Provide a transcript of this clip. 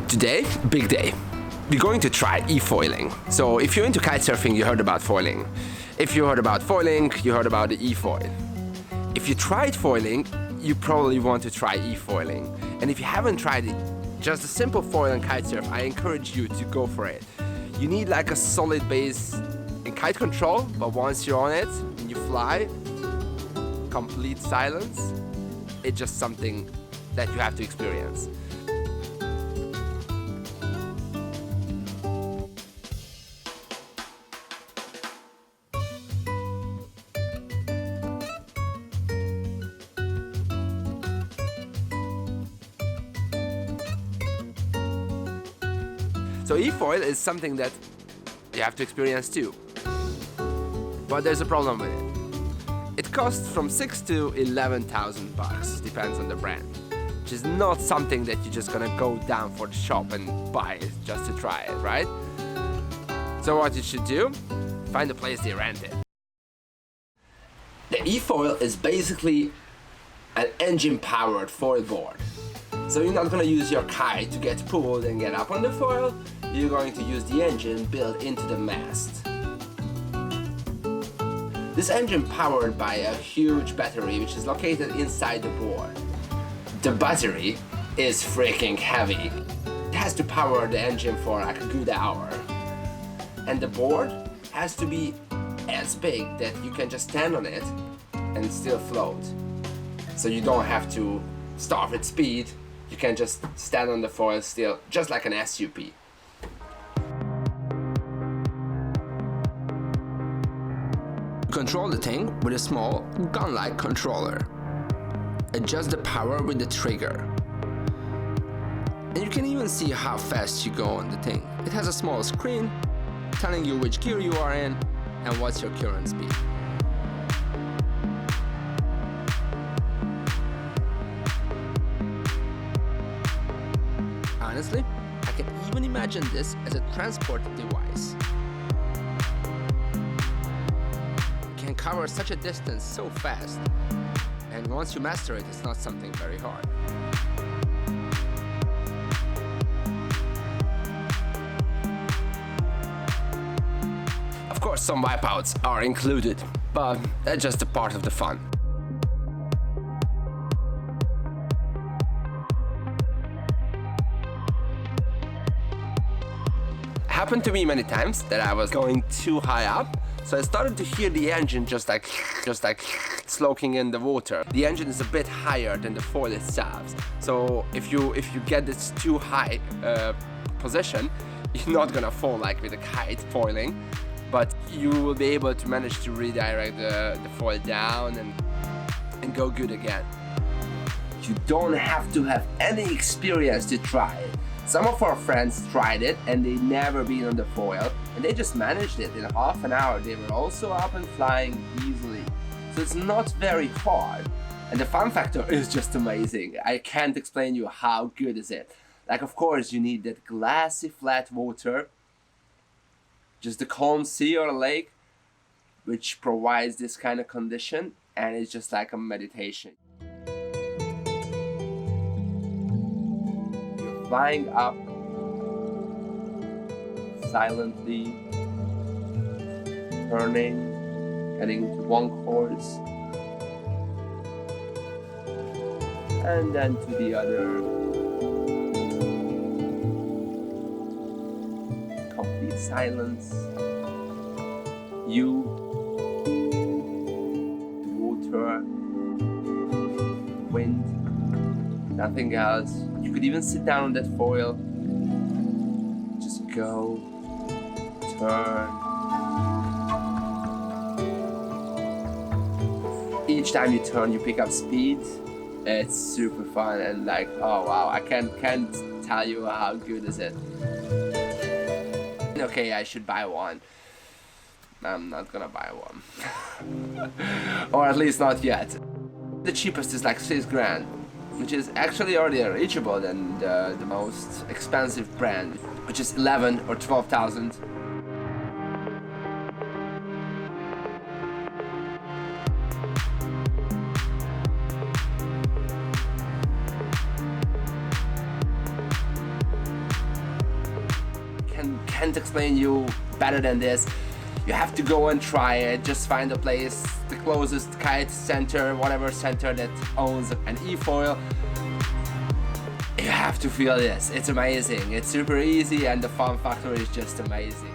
Today, big day. We're going to try e-foiling. So if you're into kitesurfing, you heard about foiling. If you heard about foiling, you heard about the e-foil. If you tried foiling, you probably want to try e-foiling. And if you haven't tried it, just a simple foil and kitesurf, I encourage you to go for it. You need like a solid base in kite control, but once you're on it and you fly, complete silence, it's just something that you have to experience. So e-foil is something that you have to experience too. But there's a problem with it. It costs from 6 to 11,000 bucks, depends on the brand. Which is not something that you're just gonna go down for the shop and buy it just to try it, right? So what you should do, find a place they rent it. The e-foil is basically an engine-powered foil board. So you're not going to use your kite to get pulled and get up on the foil, you're going to use the engine built into the mast. This engine powered by a huge battery which is located inside the board. The battery is freaking heavy. It has to power the engine for like a good hour. And the board has to be as big that you can just stand on it and still float. So you don't have to start with speed. You can just stand on the foil still, just like an SUP. Control the thing with a small gun-like controller. Adjust the power with the trigger. And you can even see how fast you go on the thing. It has a small screen telling you which gear you are in and what's your current speed. Honestly, I can even imagine this as a transport device. You can cover such a distance so fast, and once you master it, it's not something very hard. Of course, some wipeouts are included, but that's just a part of the fun. Happened to me many times that I was going too high up, so I started to hear the engine just like sloking in the water. The engine is a bit higher than the foil itself, so if you get this too high position, you're not gonna fall like with a kite foiling, but you will be able to manage to redirect the foil down and go good again. You don't have to have any experience to try it. Some of our friends tried it and they never been on the foil and they just managed it in half an hour. They were also up and flying easily. So it's not very hard. And the fun factor is just amazing. I can't explain you how good is it. Like, of course you need that glassy flat water, just the calm sea or lake, which provides this kind of condition, and it's just like a meditation. Flying up silently, turning, heading to one course, and then to the other. Complete silence. You, the water, wind, nothing else. You could even sit down on that foil, just go, turn. Each time you turn, you pick up speed. It's super fun and like, oh wow, I can't tell you how good is it. Okay, I should buy one. I'm not gonna buy one. Or at least not yet. The cheapest is like 6 grand. Which is actually already reachable than the most expensive brand, which is 11 or 12,000. can't explain you better than this. You have to go and try it. Just find a place, the closest kite center, whatever center that owns an efoil. You have to feel this. It's amazing. It's super easy and the fun factor is just amazing.